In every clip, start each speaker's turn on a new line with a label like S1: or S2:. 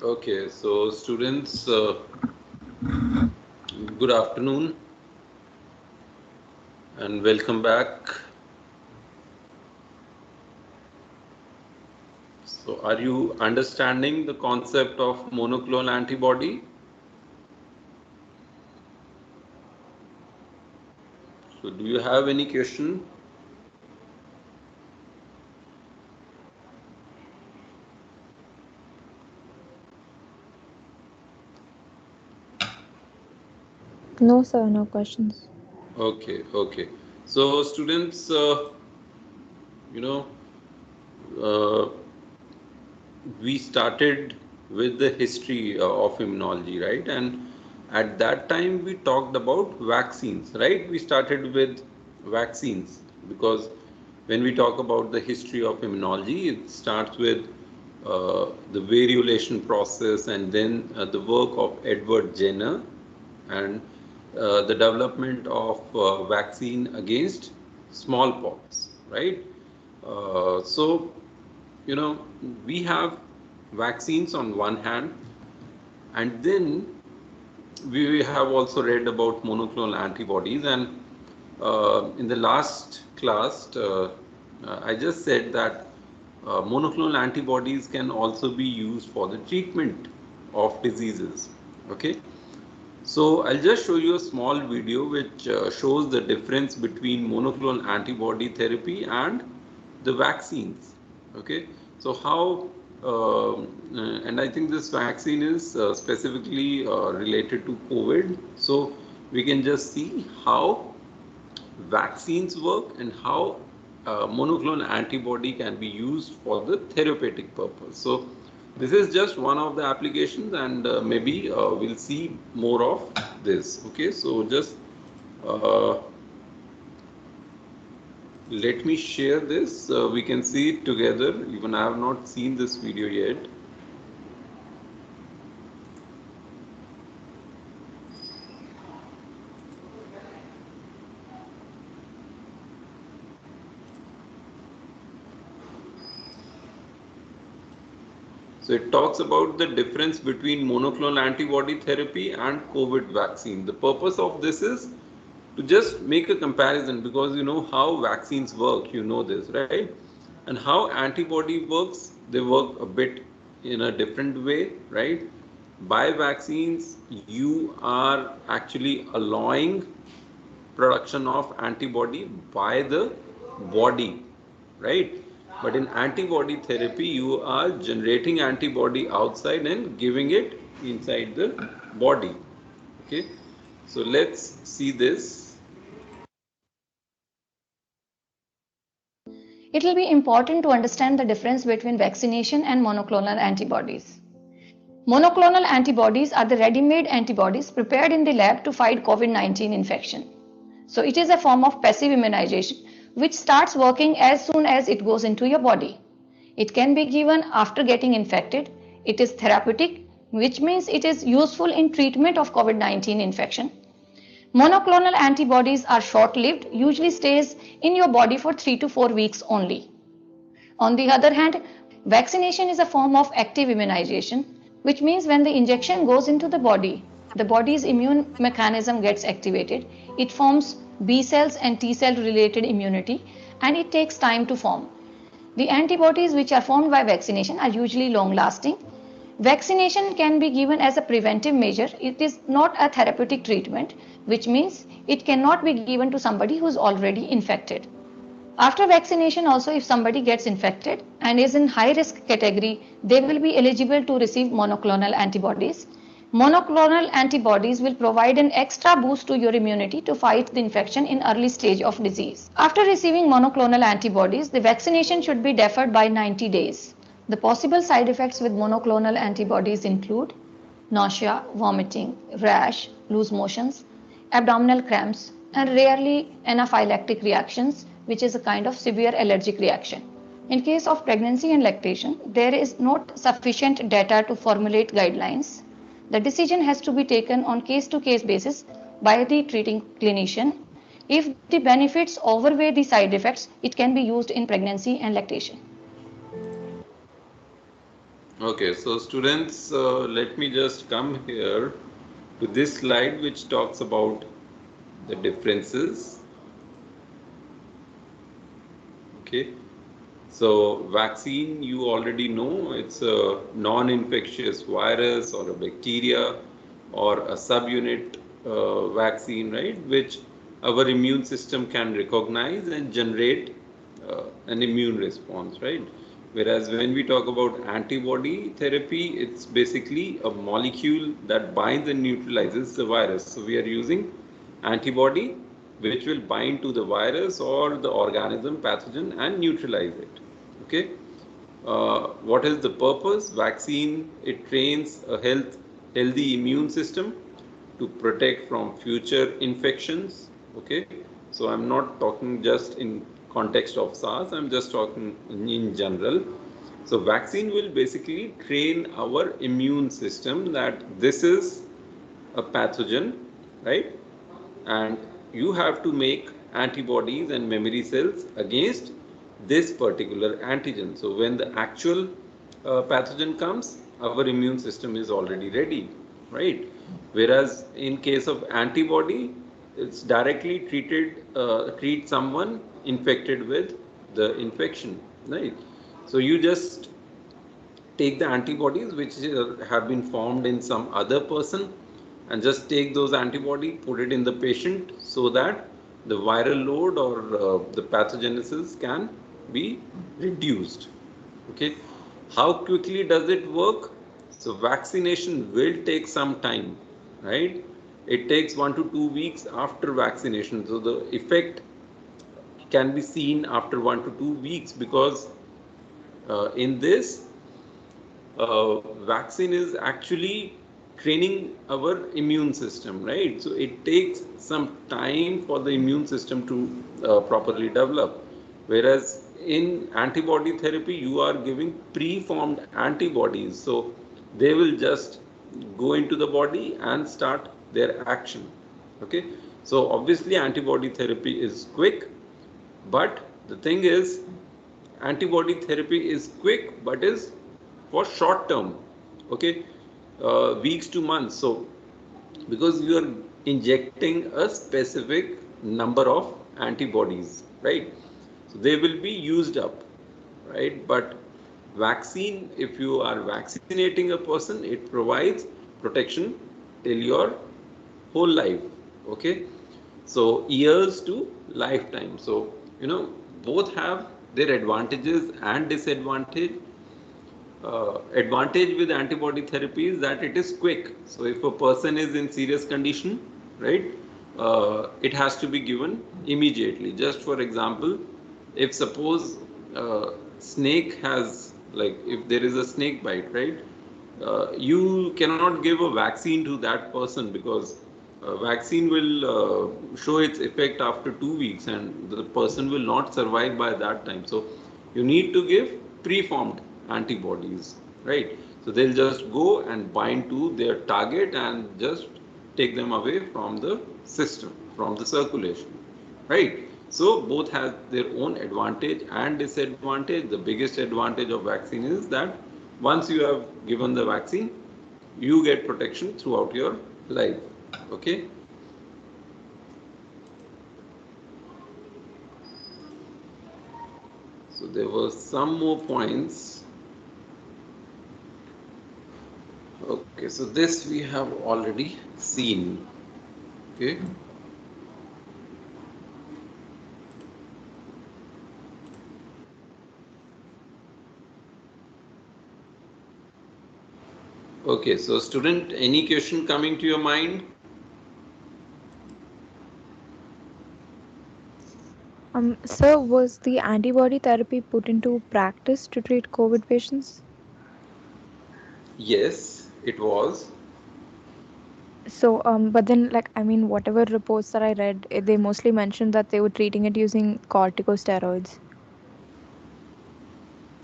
S1: Okay, so students, good afternoon and welcome back. So, are you understanding the concept of monoclonal antibody? So, do you have any question?
S2: No, sir, no questions.
S1: Okay, okay. So, students, you know, uh, we started with the history of immunology, right? And at that time, we talked about vaccines, right? We started with vaccines because when we talk about the history of immunology, it starts with the variolation process and then the work of Edward Jenner and the development of vaccine against smallpox, right? So, you know, we have vaccines on one hand, and then we have also read about monoclonal antibodies. And in the last class, I just said that monoclonal antibodies can also be used for the treatment of diseases. Okay, so I'll just show you a small video which shows the difference between monoclonal antibody therapy and the vaccines. Okay, so how and I think this vaccine is specifically related to COVID. So we can just see how vaccines work and how monoclonal antibody can be used for the therapeutic purpose. So this is just one of the applications, and maybe we'll see more of this. Okay, so just uh, let me share this. We can see it together. Even I have not seen this video yet. So it talks about the difference between monoclonal antibody therapy and COVID vaccine. The purpose of this is to just make a comparison because you know how vaccines work, you know this, right? And how antibody works, they work a bit in a different way, right? By vaccines, you are actually allowing production of antibody by the body, right? But in antibody therapy, you are generating antibody outside and giving it inside the body. Okay, so let's see this.
S3: It will be important to understand the difference between vaccination and monoclonal antibodies. Monoclonal antibodies are the ready-made antibodies prepared in the lab to fight COVID-19 infection. So it is a form of passive immunization which starts working as soon as it goes into your body. It can be given after getting infected. It is therapeutic, which means it is useful in treatment of COVID-19 infection. Monoclonal antibodies are short-lived, usually stays in your body for 3 to 4 weeks only. On the other hand, vaccination is a form of active immunization, which means when the injection goes into the body's immune mechanism gets activated. It forms B cells and T cell related immunity, and it takes time to form. The antibodies which are formed by vaccination are usually long lasting. Vaccination can be given as a preventive measure. It is not a therapeutic treatment, which means it cannot be given to somebody who is already infected. After vaccination also, if somebody gets infected and is in high risk category, they will be eligible to receive monoclonal antibodies. Monoclonal antibodies will provide an extra boost to your immunity to fight the infection in early stage of disease. After receiving monoclonal antibodies, the vaccination should be deferred by 90 days. The possible side effects with monoclonal antibodies include nausea, vomiting, rash, loose motions, abdominal cramps, and rarely anaphylactic reactions, which is a kind of severe allergic reaction. In case of pregnancy and lactation, there is not sufficient data to formulate guidelines. The decision has to be taken on case-to-case basis by the treating clinician. If the benefits outweigh the side effects, it can be used in pregnancy and lactation.
S1: Okay, so students, let me just come here to this slide which talks about the differences. Okay, so vaccine, you already know it's a non-infectious virus or a bacteria or a subunit vaccine, right? Which our immune system can recognize and generate an immune response, right? Whereas when we talk about antibody therapy, it's basically a molecule that binds and neutralizes the virus. So we are using antibody which will bind to the virus or the organism pathogen and neutralize it. Okay. What is the purpose? Vaccine, it trains a healthy immune system to protect from future infections. Okay, so I'm not talking just in context of SARS, I'm just talking in general. So vaccine will basically train our immune system that this is a pathogen, right? And you have to make antibodies and memory cells against this particular antigen. So when the actual pathogen comes, our immune system is already ready, right? Whereas in case of antibody, it's directly treat someone infected with the infection, right? So you just take the antibodies which have been formed in some other person and just take those antibody, put it in the patient so that the viral load or the pathogenesis can be reduced. Okay, how quickly does it work? So vaccination will take some time, right? It takes 1 to 2 weeks after vaccination, so the effect can be seen after 1 to 2 weeks because in this vaccine is actually training our immune system, right? So it takes some time for the immune system to properly develop. Whereas in antibody therapy, you are giving preformed antibodies, so they will just go into the body and start their action. Okay, so obviously antibody therapy is quick, but the thing is, antibody therapy is quick but is for short term, okay, weeks to months. So because you are injecting a specific number of antibodies, right? So they will be used up, right? But vaccine, if you are vaccinating a person, it provides protection till your whole life, okay? So years to lifetime. So both have their advantages and disadvantage. Advantage with antibody therapy is that it is quick. So if a person is in serious condition, right, it has to be given immediately. Just for example, if suppose snake has, like, if there is a snake bite, right, you cannot give a vaccine to that person because vaccine will show its effect after 2 weeks and the person will not survive by that time. So you need to give preformed antibodies, right? So they'll just go and bind to their target and just take them away from the system, from the circulation, right? So both have their own advantage and disadvantage. The biggest advantage of vaccine is that once you have given the vaccine, you get protection throughout your life. Okay. So there were some more points. Okay, so this we have already seen. Okay. Okay, so student, any question coming to your mind?
S2: Sir, was the antibody therapy put into practice to treat COVID patients?
S1: Yes, it was.
S2: So, but then, like, I mean, whatever reports that I read, they mostly mentioned that they were treating it using corticosteroids.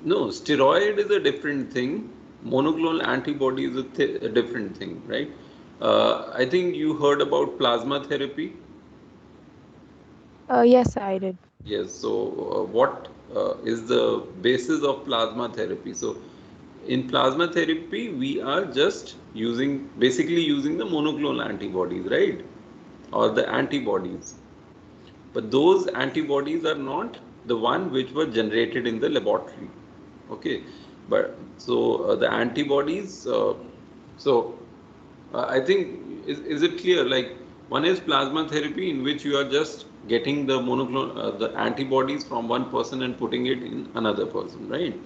S1: No, steroid is a different thing. Monoclonal antibody is a different thing, right? I think you heard about plasma therapy.
S2: Yes, I did.
S1: Yes. So, what is the basis of plasma therapy? So, in plasma therapy, we are just basically using the monoclonal antibodies, right? Or the antibodies. But those antibodies are not the one which were generated in the laboratory. Okay, but so the antibodies. I think is it clear? Like one is plasma therapy in which you are just getting the monoclonal the antibodies from one person and putting it in another person, right?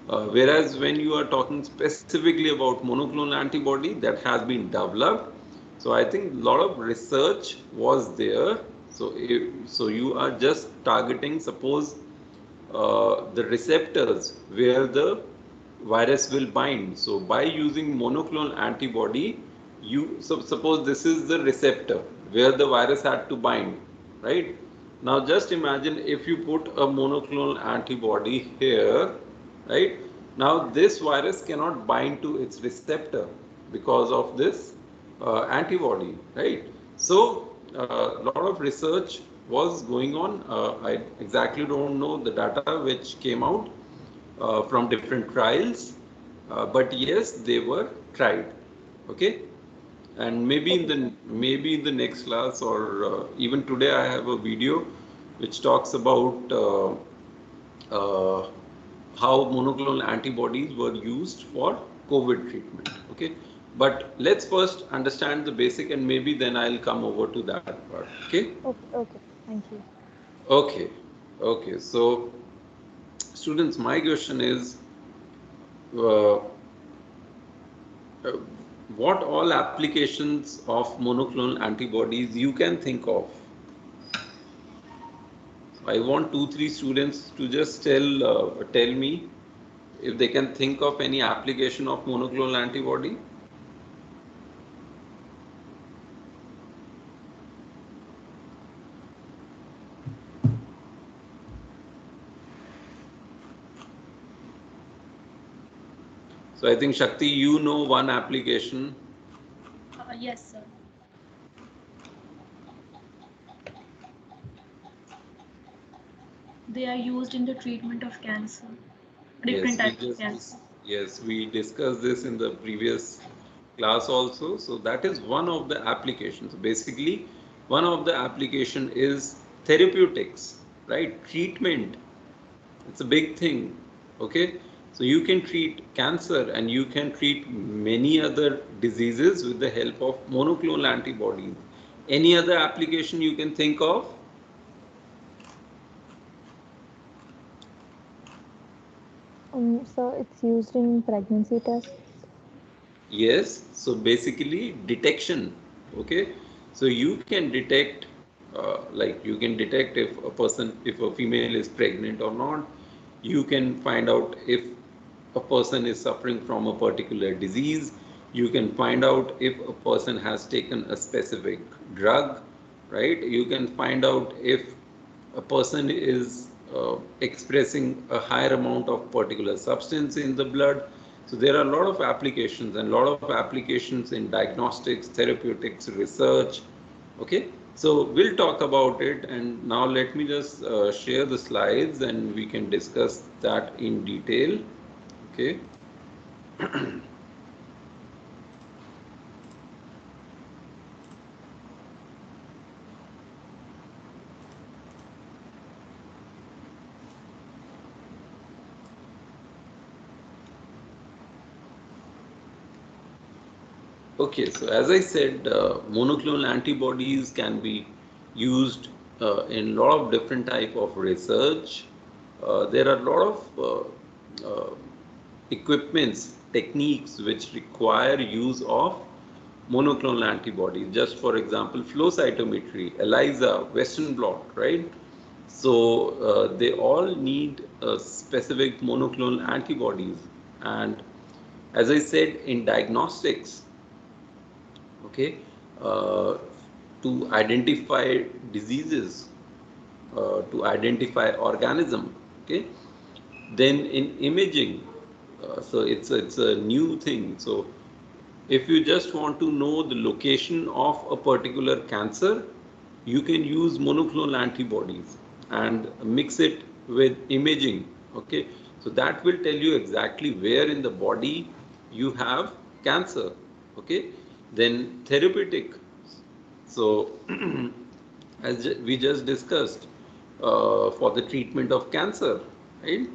S1: Whereas when you are talking specifically about monoclonal antibody that has been developed, so I think a lot of research was there. So you are just targeting, suppose the receptors where the virus will bind. So by using monoclonal antibody, suppose this is the receptor where the virus had to bind, right? Now just imagine if you put a monoclonal antibody here, right? Now this virus cannot bind to its receptor because of this antibody, right? So a lot of research was going on. I exactly don't know the data which came out from different trials, but yes, they were tried. Okay, and
S2: Okay, sir.
S1: maybe in the next class or even today, I have a video which talks about uh, how monoclonal antibodies were used for COVID treatment. Okay, but let's first understand the basic, and maybe then I'll come over to that part. Okay.
S2: Okay, okay. Thank you.
S1: Okay. Okay. So, students, my question is, uh, uh, what all applications of monoclonal antibodies you can think of? I want two, three students to just tell me if they can think of any application of monoclonal antibody. So I think Shakti, you know one application.
S4: Yes, sir. They are used in the treatment of cancer, different
S1: Yes,
S4: types of cancer.
S1: we discussed this in the previous class also. So that is one of the applications. Basically, one of the application is therapeutics, right? Treatment. It's a big thing. Okay. So you can treat cancer and you can treat many other diseases with the help of monoclonal antibodies. Any other application you can think of?
S2: So it's used in pregnancy tests.
S1: Yes, so basically detection. Okay, so you can detect, like you can detect if a female is pregnant or not. You can find out if a person is suffering from a particular disease. You can find out if a person has taken a specific drug, right? You can find out if a person is expressing a higher amount of particular substance in the blood. So there are a lot of applications and a lot of applications in diagnostics, therapeutics, research. Okay, so we'll talk about it. And now let me just share the slides and we can discuss that in detail. Okay. Okay, so as I said, monoclonal antibodies can be used in a lot of different type of research. There are a lot of equipments, techniques which require use of monoclonal antibodies. Just for example, flow cytometry, ELISA, Western blot, right? So they all need specific monoclonal antibodies. And as I said, in diagnostics, okay, uh, to identify diseases, to identify organism, okay. Then in imaging, so it's a new thing. So if you just want to know the location of a particular cancer, you can use monoclonal antibodies and mix it with imaging Okay, so that will tell you exactly where in the body you have cancer. Okay, then therapeutic. So as we just discussed, for the treatment of cancer, right?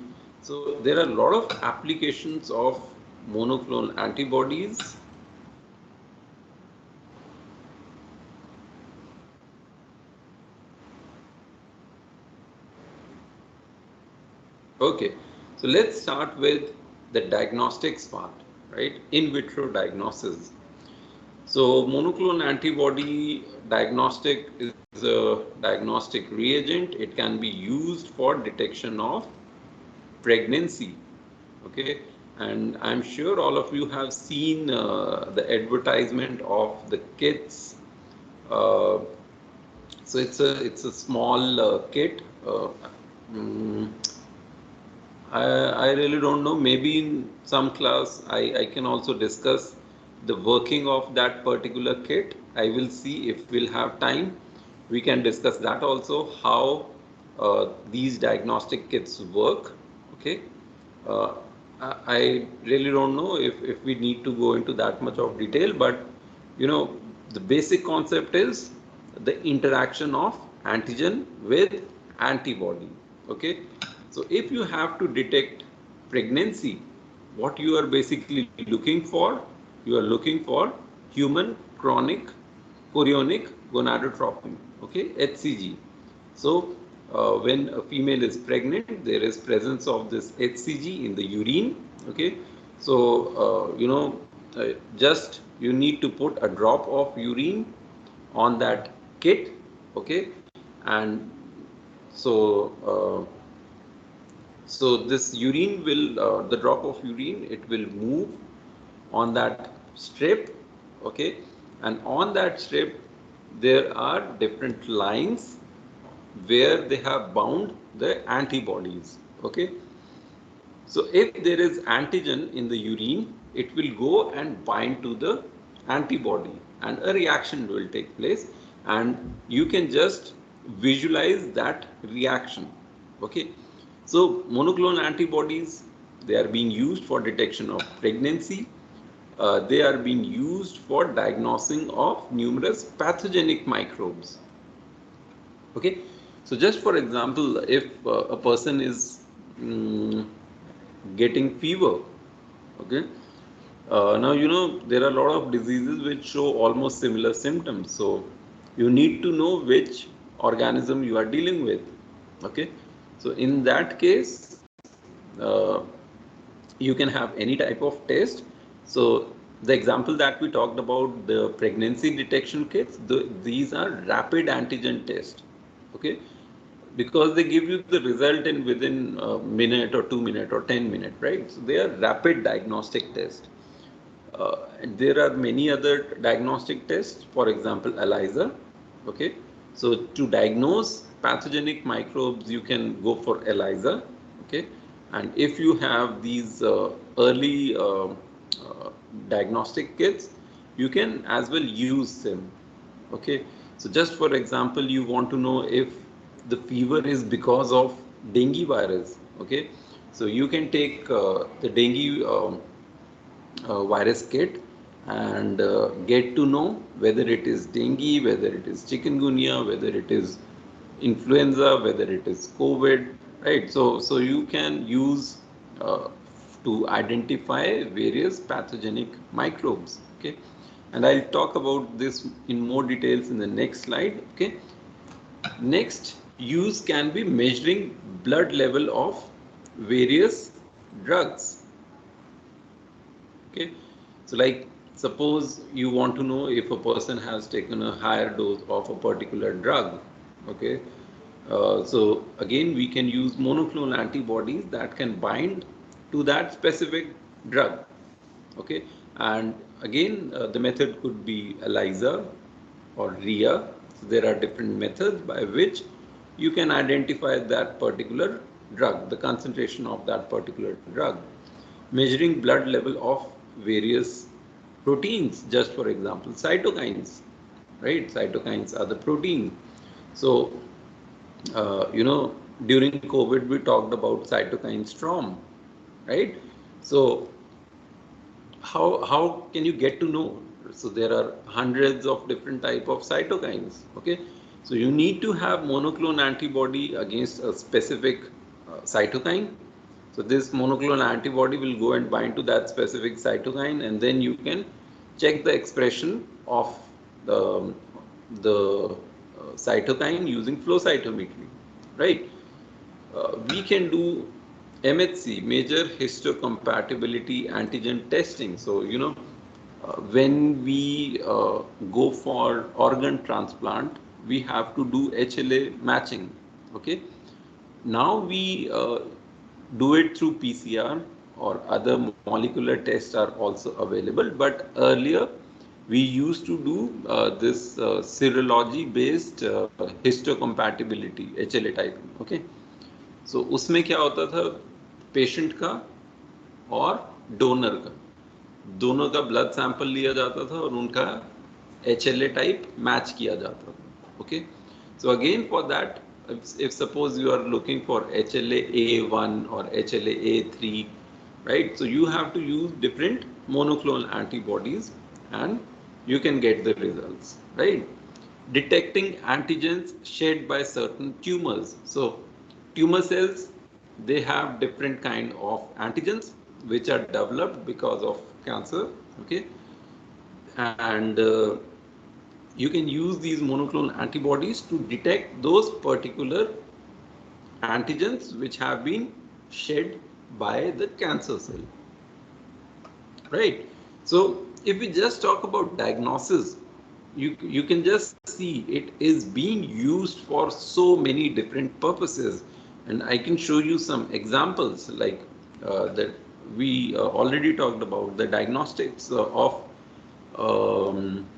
S1: So there are a lot of applications of monoclonal antibodies. Okay, so let's start with the diagnostics part, right? In vitro diagnosis. So monoclonal antibody diagnostic is a diagnostic reagent. It can be used for detection of pregnancy. Okay, and I'm sure all of you have seen the advertisement of the kits. Uh, so it's a small kit. Mm, I really don't know. Maybe in some class I can also discuss the working of that particular kit. I will see if we'll have time. We can discuss that also, how these diagnostic kits work. Okay. Uh, I really don't know if we need to go into that much of detail, but you know, the basic concept is the interaction of antigen with antibody. Okay, so if you have to detect pregnancy, what you are basically looking for, you are looking for human chronic chorionic gonadotropin, okay, HCG. So when a female is pregnant, there is presence of this HCG in the urine. Okay, so just you need to put a drop of urine on that kit. Okay, and so so this urine will the drop of urine, it will move on that strip. Okay, and on that strip there are different lines where they have bound the antibodies. Okay, so if there is antigen in the urine, it will go and bind to the antibody and a reaction will take place, and you can just visualize that reaction. Okay, so monoclonal antibodies, they are being used for detection of pregnancy. They are being used for diagnosing of numerous pathogenic microbes. Okay, so just for example, if a person is mm, getting fever. Okay, now there are a lot of diseases which show almost similar symptoms, so you need to know which organism you are dealing with. Okay, so in that case, uh, you can have any type of test. So the example that we talked about, the pregnancy detection kits, these are rapid antigen tests. Okay, because they give you the result in within a minute or 2 minute or 10 minute, right? So they are rapid diagnostic tests. And there are many other diagnostic tests, for example ELISA. Okay, so to diagnose pathogenic microbes you can go for ELISA. Okay, and if you have these early diagnostic kits, you can as well use them. Okay, so just for example, you want to know if the fever is because of dengue virus. Okay, so you can take the dengue virus kit and get to know whether it is dengue, whether it is chikungunya, whether it is influenza, whether it is COVID, right? So you can use uh, to identify various pathogenic microbes. Okay, and I'll talk about this in more details in the next slide. Okay, next use can be measuring blood level of various drugs. Okay, so like suppose you want to know if a person has taken a higher dose of a particular drug. Okay, so again we can use monoclonal antibodies that can bind to that specific drug. Okay, and again the method could be ELISA or RIA. So there are different methods by which you can identify that particular drug, the concentration of that particular drug. Measuring blood level of various proteins, just for example, cytokines, right? Cytokines are the protein. So, uh, you know, during COVID, we talked about cytokine storm, right? So how can you get to know? So there are hundreds of different type of cytokines. Okay, so you need to have monoclonal antibody against a specific cytokine. So this monoclonal antibody will go and bind to that specific cytokine, and then you can check the expression of the cytokine using flow cytometry, right? We can do MHC, major histocompatibility antigen testing. So, when we go for organ transplant, we have to do HLA matching. Okay. Now we do it through PCR, or other molecular tests are also available. But earlier, we used to do this serology based histocompatibility HLA typing. Okay. सो उसमें क्या होता था, patient का और donor का, दोनों का blood sample लिया जाता था और उनका HLA टाइप मैच किया जाता था. Okay, so again for that, if suppose you are looking for HLA-A1 or HLA-A3, right? So you have to use different monoclonal antibodies and you can get the results, right? Detecting antigens shed by certain tumors. So tumor cells, they have different kind of antigens which are developed because of cancer. Okay, and you can use these monoclonal antibodies to detect those particular antigens which have been shed by the cancer cell, right? So if we just talk about diagnosis, you can just see it is being used for so many different purposes, and I can show you some examples, like that we already talked about the diagnostics of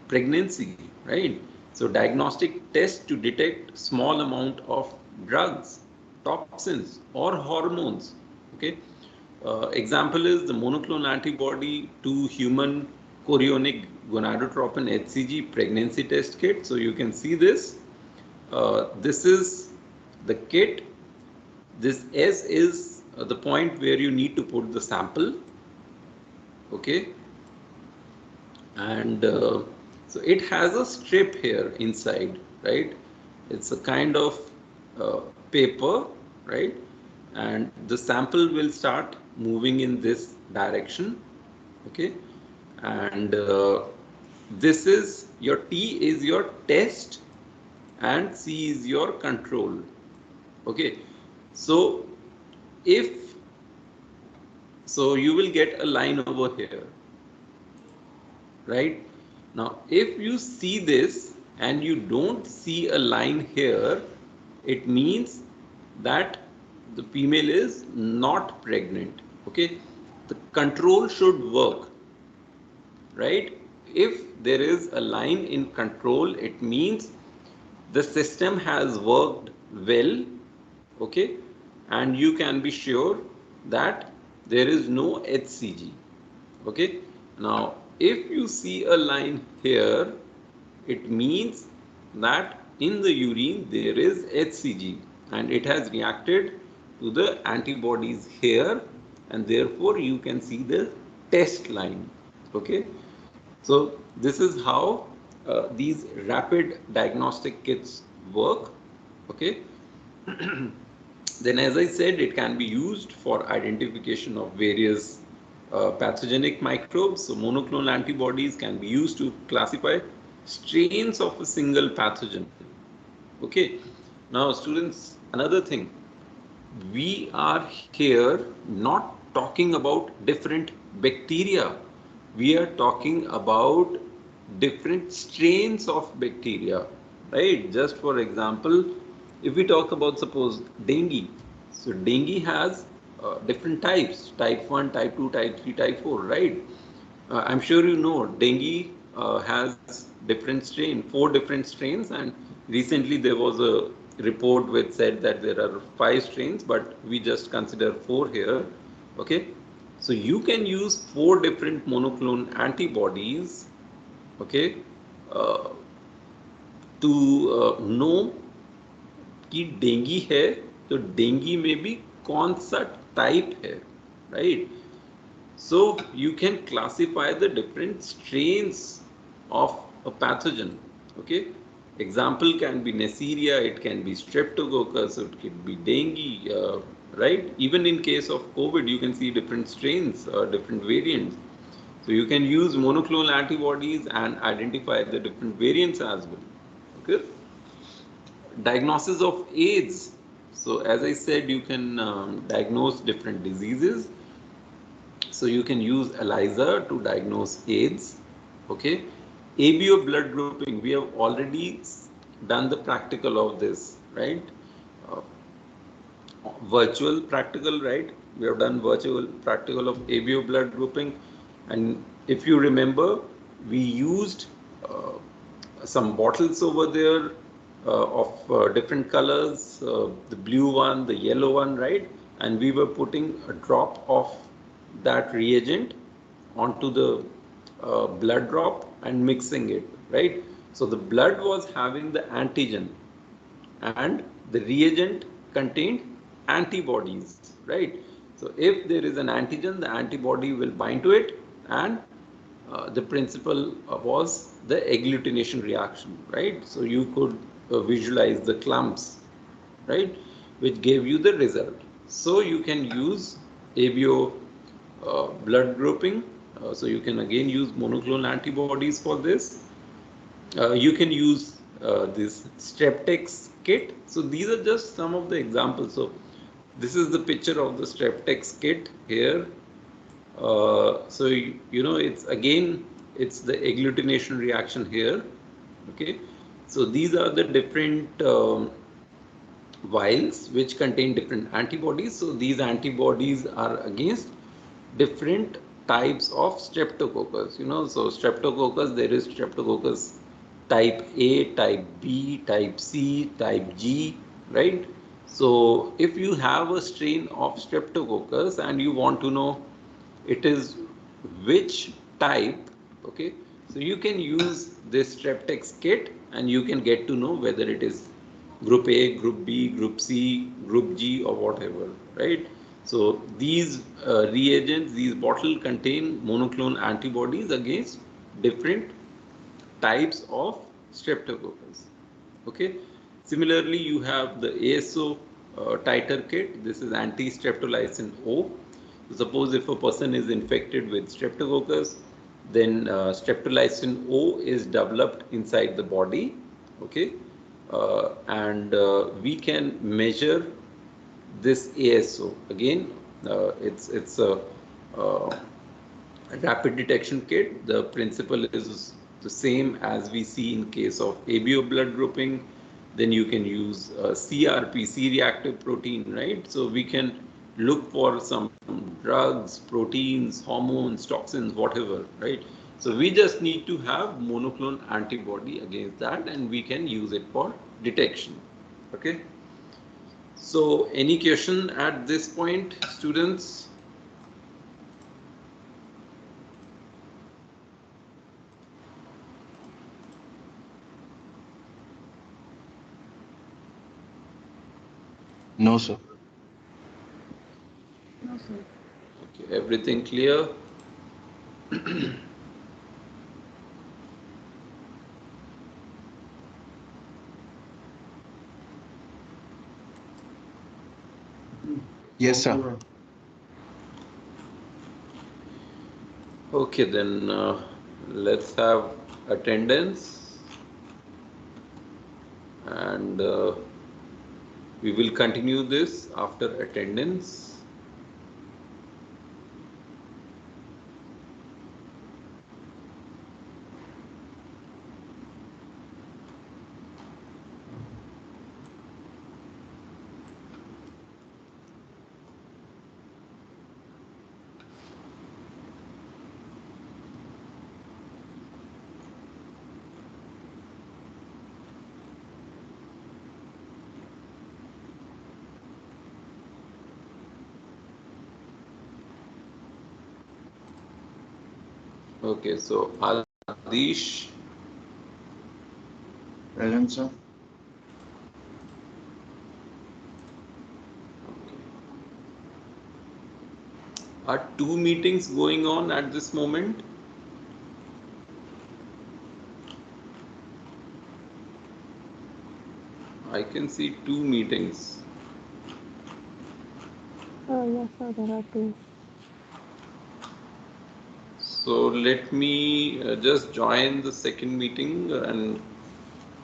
S1: pregnancy, right? So diagnostic test to detect small amount of drugs, toxins or hormones. Okay, example is the monoclonal antibody to human chorionic gonadotropin HCG pregnancy test kit. So you can see this. This is the kit. This S is the point where you need to put the sample. Okay, and so it has a strip here inside, right? It's a kind of uh, paper, right? And the sample will start moving in this direction. Okay, and this is your T is your test and C is your control. Okay, so if so you will get a line over here, right? Now if you see this and you don't see a line here, it means that the female is not pregnant. Okay, the control should work, right? If there is a line in control, it means the system has worked well. Okay, and you can be sure that there is no HCG. Okay, now if you see a line here, it means that in the urine there is HCG and it has reacted to the antibodies here, and therefore you can see the test line. Okay, so this is how these rapid diagnostic kits work. Okay, then as I said, it can be used for identification of various pathogenic microbes. So monoclonal antibodies can be used to classify strains of a single pathogen. Okay, now students, another thing, we are here not talking about different bacteria, we are talking about different strains of bacteria, right? Just for example, if we talk about, suppose, dengue, so dengue has different types, type 1, type 2, type 3, type 4, right? I'm sure you know dengue has different strain, 4 different strains, and recently there was a report which said that there are 5 strains, but we just consider 4 here. Okay, so you can use 4 different monoclonal antibodies. Okay, uh, to know कि dinghy है तो dengue में भी कौन सा type है, right? So you can classify the different strains of a pathogen. Okay, example can be Neisseria, it can be Streptococcus, it could be dengue, right? Even in case of COVID, you can see different strains or different variants. So you can use monoclonal antibodies and identify the different variants as well. Okay. Diagnosis of AIDS. So as I said, you can diagnose different diseases. So you can use ELISA to diagnose AIDS. Okay. ABO blood grouping, we have already done the practical of this, right? Uh, Virtual practical, right? We have done virtual practical of ABO blood grouping. And if you remember, we used uh, some bottles over there of different colors, the blue one, the yellow one, right? And we were putting a drop of that reagent onto the blood drop and mixing it, right? So the blood was having the antigen and the reagent contained antibodies, right? So if there is an antigen, the antibody will bind to it, and the principle was the agglutination reaction, right? So you could visualize the clumps, right, which gave you the result. So you can use ABO blood grouping. So you can again use monoclonal antibodies for this. You can use this Streptex kit. So these are just some of the examples. So this is the picture of the Streptex kit here. So it's again, it's the agglutination reaction here. Okay, so these are the different vials which contain different antibodies. So these antibodies are against different types of streptococcus. So streptococcus, there is streptococcus type A, type B, type C, type G, right? So if you have a strain of streptococcus and you want to know it is which type, okay, so you can use this Streptex kit and you can get to know whether it is group A, group B, group C, group G, or whatever, right? So these reagents, these bottles contain monoclonal antibodies against different types of streptococcus. Okay. Similarly, you have the ASO titer kit. This is anti-streptolysin O. So suppose if a person is infected with streptococcus, then streptolysin O is developed inside the body. Okay, and we can measure this ASO. Again, it's a uh, rapid detection kit. The principle is the same as we see in case of ABO blood grouping. Then you can use CRP, C-reactive protein, right? So we can look for some drugs, proteins, hormones, toxins, whatever, right? So we just need to have monoclonal antibody against that, and we can use it for detection. Okay. So any question at this point, students?
S5: No, sir.
S4: No, sir.
S1: Okay, everything clear?
S5: Yes, sir.
S1: Okay, then let's have attendance, and we will continue this after attendance. Okay, so Adish,
S5: Present, sir.
S1: Are two meetings going on at this moment? I can see two meetings.
S2: Yes, sir, there are two.
S1: So let me just join the second meeting and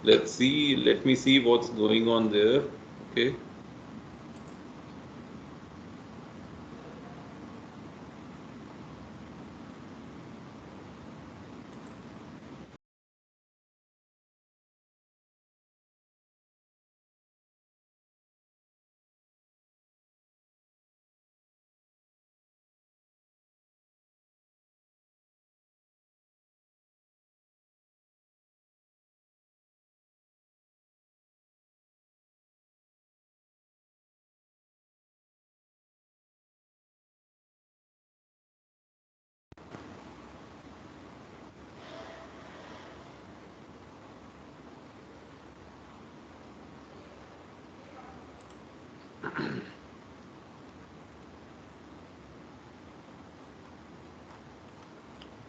S1: let's see. Let me see what's going on there. Okay.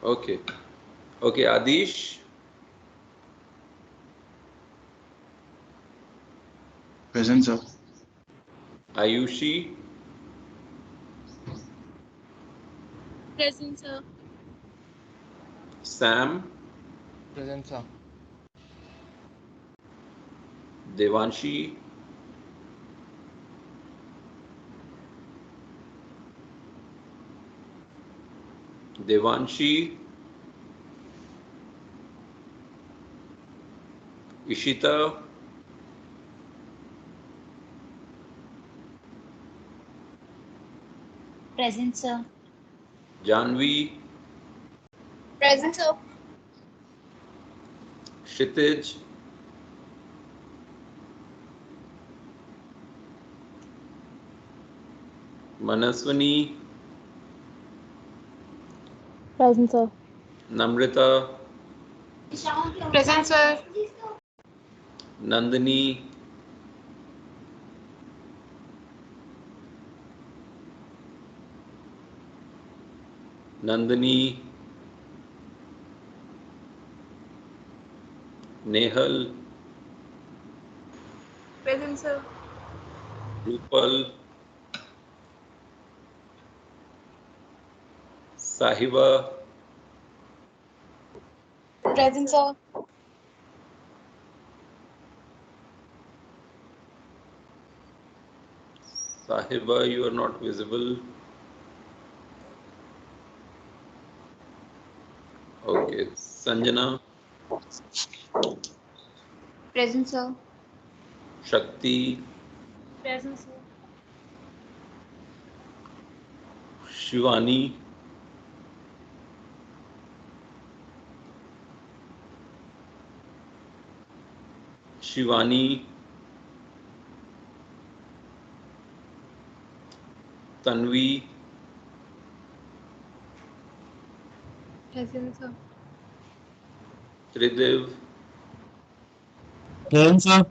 S1: Okay. Okay, Adish,
S5: Present, sir.
S1: Ayushi,
S4: Present, sir.
S1: Sam,
S6: Present, sir.
S1: Devanshi, Devanshi, Ishita,
S7: Present, sir.
S1: Janvi,
S4: Present, sir.
S1: Kshitij, Manaswani,
S2: Present, sir.
S1: Namrita,
S4: Present, sir.
S1: Nandini, Nandini, Nehal,
S4: Present, sir.
S1: Rupal, Sahiba,
S4: Present, sir.
S1: Sahiba, you are not visible. Okay, Sanjana,
S7: Present, sir.
S1: Shakti,
S4: Present, sir.
S1: Shivani, Shivani, Tanvi,
S4: Present, sir.
S1: Tridev,
S6: Present, sir.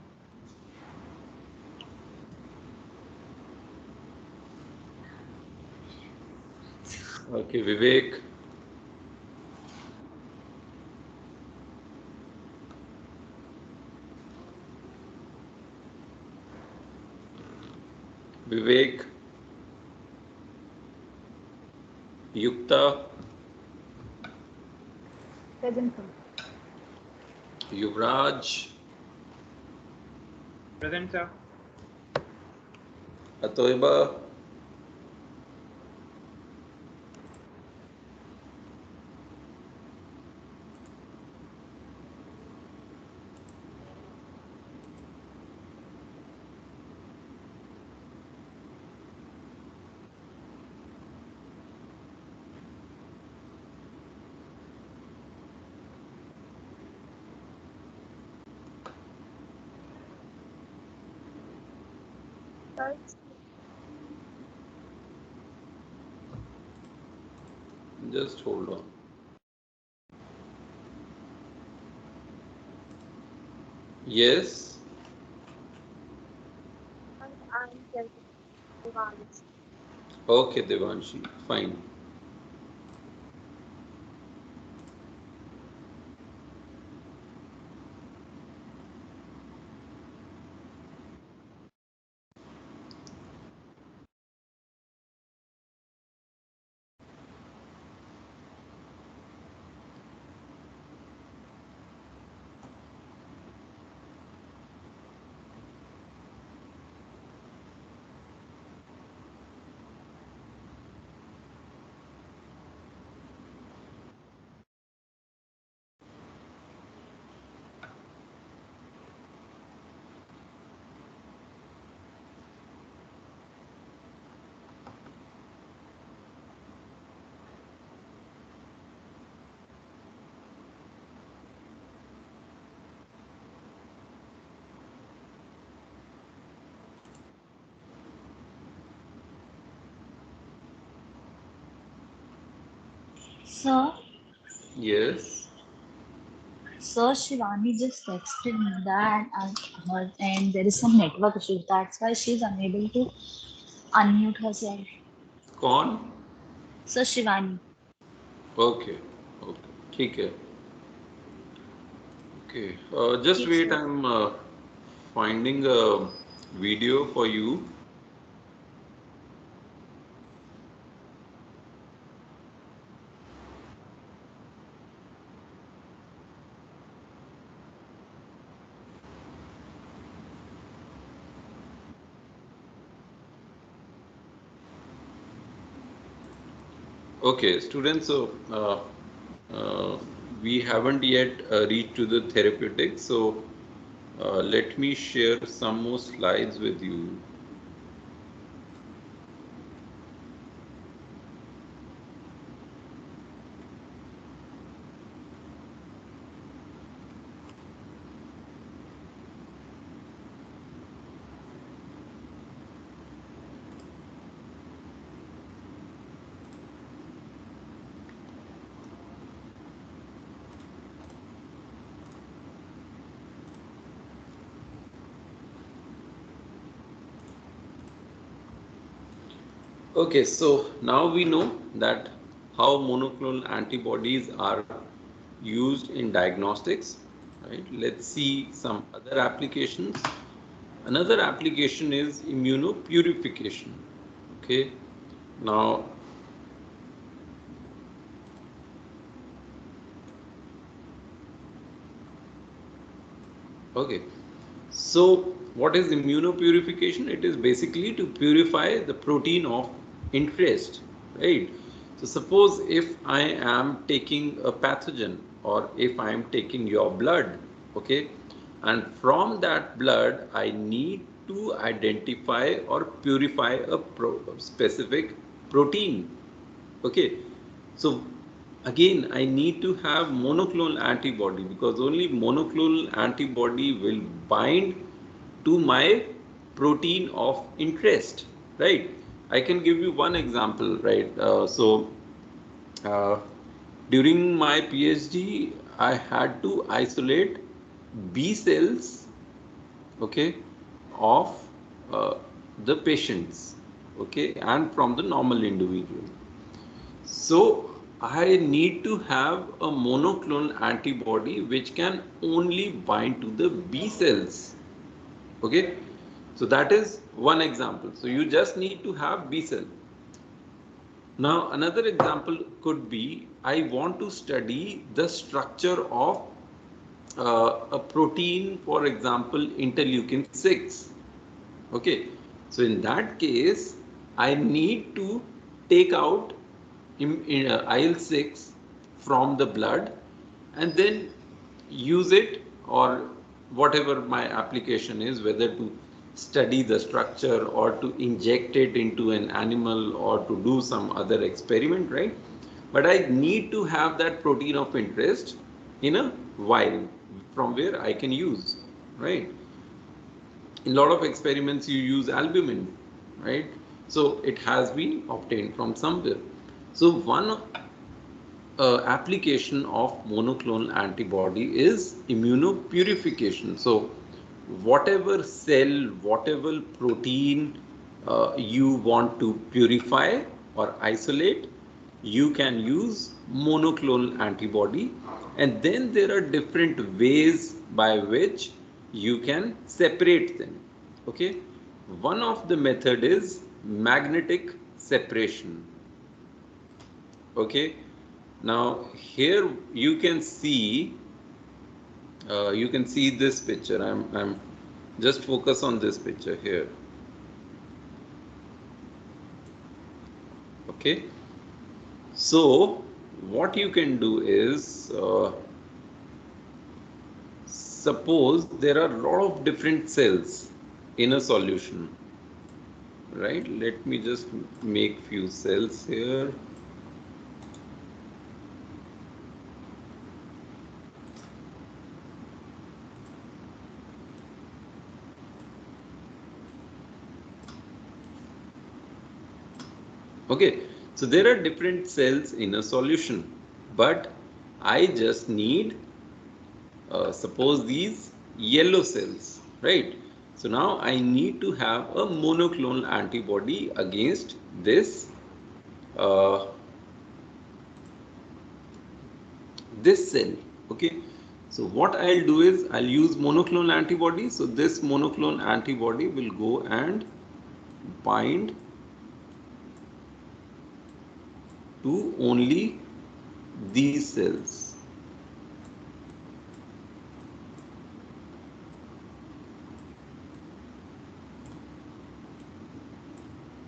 S1: okay, Vivek, Vivek, Yukta,
S2: Present, sir.
S1: Yuvraj,
S6: Present, sir.
S1: Atoiba, just hold on. Yes, Okay, Devanshi, fine.
S7: Sir,
S1: Yes.
S7: Sir Shivani just texted me that and there is some network issue. That's why she's unable to unmute herself.
S1: कौन?
S7: Sir Shivani.
S1: Okay. Okay. ठीक है. Okay. Just
S7: Yes,
S1: wait.
S7: sir.
S1: I'm finding a video for you. Okay, students. So uh, we haven't yet reached to the therapeutics. So let me share some more slides with you. Okay, so now we know that how monoclonal antibodies are used in diagnostics, right? Let's see some other applications. Another application is immunopurification. Okay, now, okay, so what is immunopurification? It is basically to purify the protein of interest, right? So suppose if I am taking a pathogen or if I am taking your blood, okay, and from that blood I need to identify or purify a specific protein. Okay, so again, I need to have monoclonal antibody because only monoclonal antibody will bind to my protein of interest, right? I can give you one example, right? Uh, during my PhD, I had to isolate B cells, okay, of uh, the patients, okay, and from the normal individual. So I need to have a monoclonal antibody which can only bind to the B cells. Okay, so that is one example. So you just need to have B cell. Now another example could be I want to study the structure of a protein, for example, interleukin 6. Okay, so in that case, I need to take out IL-6 from the blood and then use it, or whatever my application is, whether to study the structure or to inject it into an animal or to do some other experiment, right? But I need to have that protein of interest in a vial from where I can use, right? In a lot of experiments you use albumin, right? So it has been obtained from somewhere. So one application of monoclonal antibody is immunopurification. So whatever cell, whatever protein you want to purify or isolate, you can use monoclonal antibody. And then there are different ways by which you can separate them. Okay, one of the method is magnetic separation. Okay, now here you can see this picture. I'm just focus on this picture here. Okay, so what you can do is, suppose there are a lot of different cells in a solution, right? Let me just make few cells here. Okay, so there are different cells in a solution, but I just need, suppose these yellow cells, right? So now I need to have a monoclonal antibody against uh, this cell. Okay, so what I'll do is I'll use monoclonal antibody. So this monoclonal antibody will go and bind to only these cells.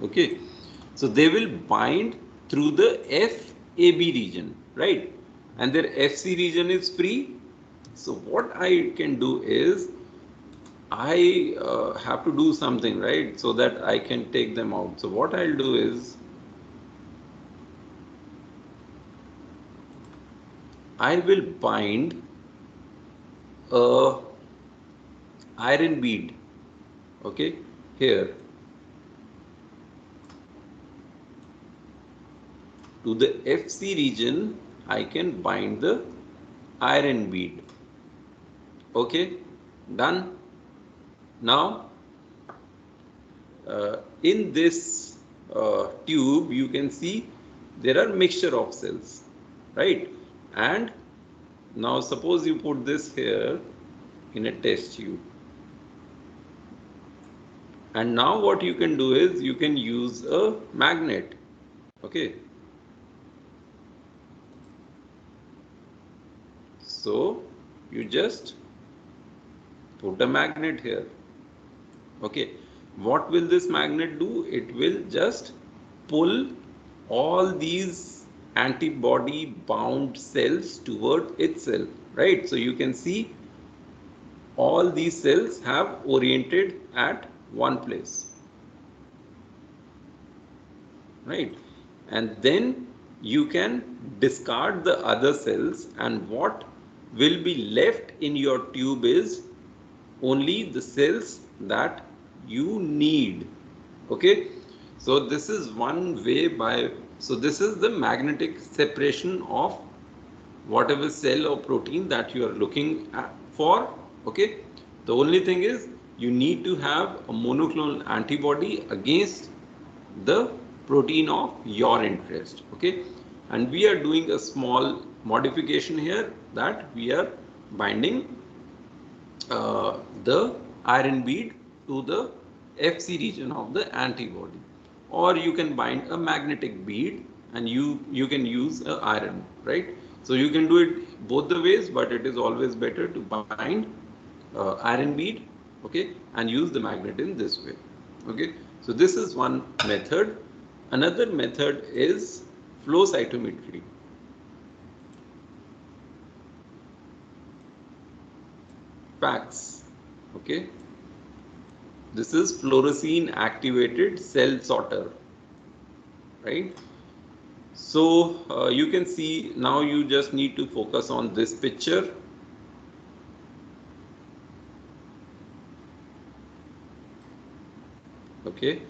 S1: Okay, so they will bind through the FAB region, right? And their FC region is free. So what I can do is I have to do something, right? So that I can take them out. So what I'll do is I will bind a iron bead, okay, here to the FC region. I can bind the iron bead. Okay, done. Now in this tube you can see there are mixture of cells, right? And now suppose you put this here in a test tube, and now what you can do is you can use a magnet. Okay, so you just put a magnet here. Okay, what will this magnet do? It will just pull all these antibody bound cells toward itself, right? So you can see all these cells have oriented at one place, right? And then you can discard the other cells, and what will be left in your tube is only the cells that you need. Okay, so this is one way by, so this is the magnetic separation of whatever cell or protein that you are looking for. Okay, the only thing is you need to have a monoclonal antibody against the protein of your interest. Okay, and we are doing a small modification here, that we are binding the iron bead to the FC region of the antibody, or you can bind a magnetic bead and you can use a iron, right? So you can do it both the ways, but it is always better to bind iron bead, okay, and use the magnet in this way. Okay, so this is one method. Another method is flow cytometry. FACS. Okay, this is fluorescein activated cell sorter, right? So you can see now, you just need to focus on this picture. Okay,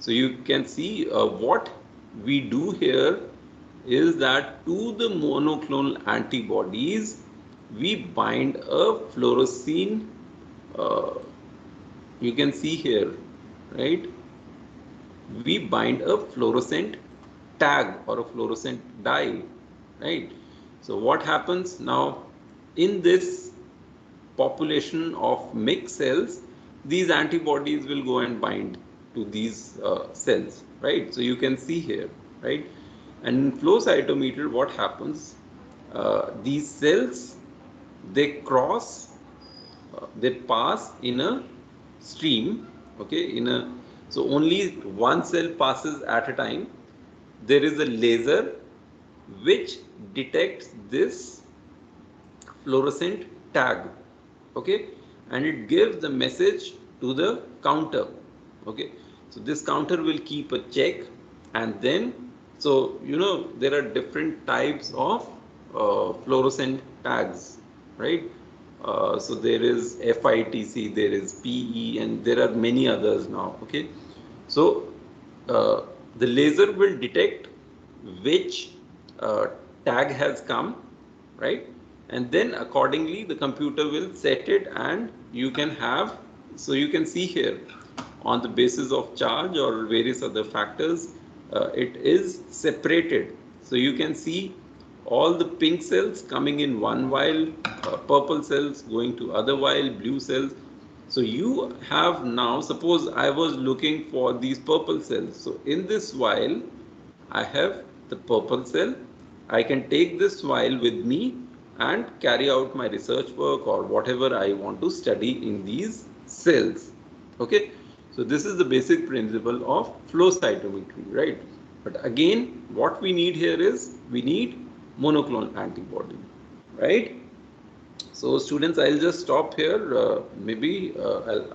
S1: so you can see what we do here is that to the monoclonal antibodies we bind a fluorescein, uh, you can see here, right? we bind a fluorescent tag or a fluorescent dye, right? So what happens now in this population of mixed cells, these antibodies will go and bind to these cells, right? So you can see here, right? And in flow cytometer, what happens? These cells, they cross, they pass in a stream, okay? So only one cell passes at a time. There is a laser which detects this fluorescent tag, okay, and it gives the message to the counter, okay. So this counter will keep a check, and then, so there are different types of fluorescent tags, right? So there is FITC, there is PE, and there are many others now, okay. So uh, the laser will detect which uh, tag has come, right? And then accordingly the computer will set it, and you can have, so you can see here, on the basis of charge or various other factors, it is separated. So you can see all the pink cells coming in one vial, purple cells going to other vial, blue cells. So you have now, suppose I was looking for these purple cells. So in this vial, I have the purple cell. I can take this vial with me and carry out my research work or whatever I want to study in these cells. Okay, so this is the basic principle of flow cytometry, right? But again, what we need here is we need monoclonal antibody, right? So students, I'll just stop here. Maybe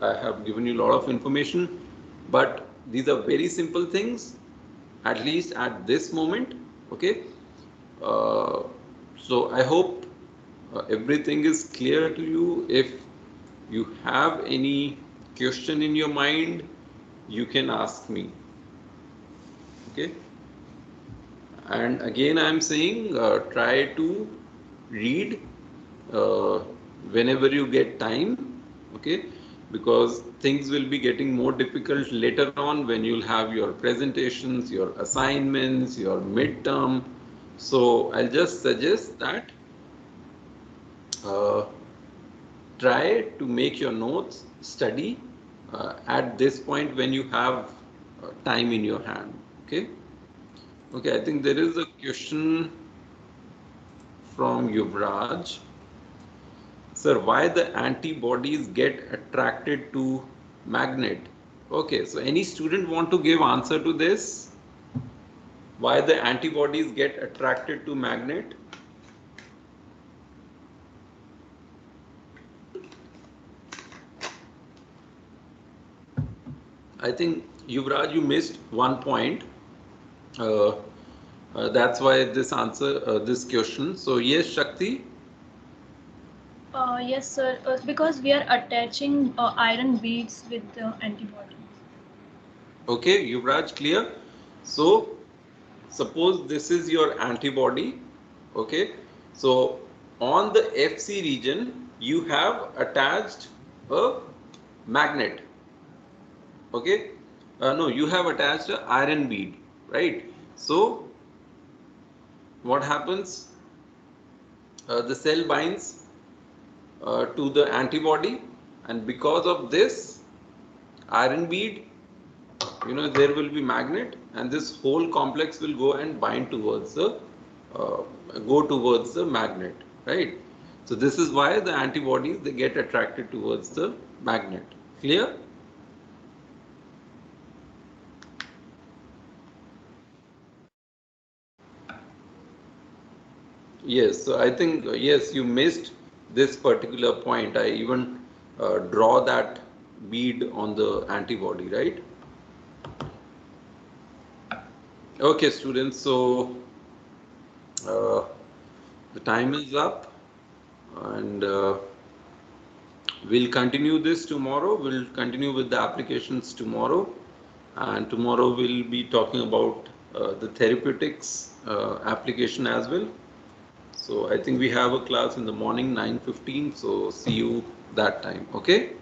S1: I have given you a lot of information, but these are very simple things, at least at this moment, okay. uh, so I hope everything is clear to you. If you have any question in your mind, you can ask me, okay. And again I am saying, try to read uh, whenever you get time, okay, because things will be getting more difficult later on when you'll have your presentations, your assignments, your midterm. So I'll just suggest that uh, try to make your notes, study at this point when you have time in your hand, okay. Okay, I think there is a question from Yuvraj. Sir, why the antibodies get attracted to magnet? Okay, so any student want to give answer to this? Why the antibodies get attracted to magnet? I think Yuvraj, you missed one point. Uh, that's why this question. So yes, Shakti.
S4: Yes, sir. Because we are attaching iron beads with the antibody.
S1: Okay, Yuvraj, clear. So suppose this is your antibody, okay. So on the FC region, you have attached a magnet, okay. No, you have attached an iron bead, right? So what happens? The cell binds to the antibody, and because of this iron bead, there will be magnet, and this whole complex will go and bind towards the uh, go towards the magnet, right? So this is why the antibodies, they get attracted towards the magnet. Clear? Yes, so I think yes, you missed this particular point. I even draw that bead on the antibody, right? Okay, students, so uh, the time is up, and we'll continue this tomorrow. We'll continue with the applications tomorrow, and tomorrow we'll be talking about the therapeutics application as well. So I think we have a class in the morning, 9:15. So see you that time. Okay?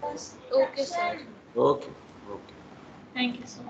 S4: Okay, sir.
S1: Okay. Okay.
S4: Thank you so much.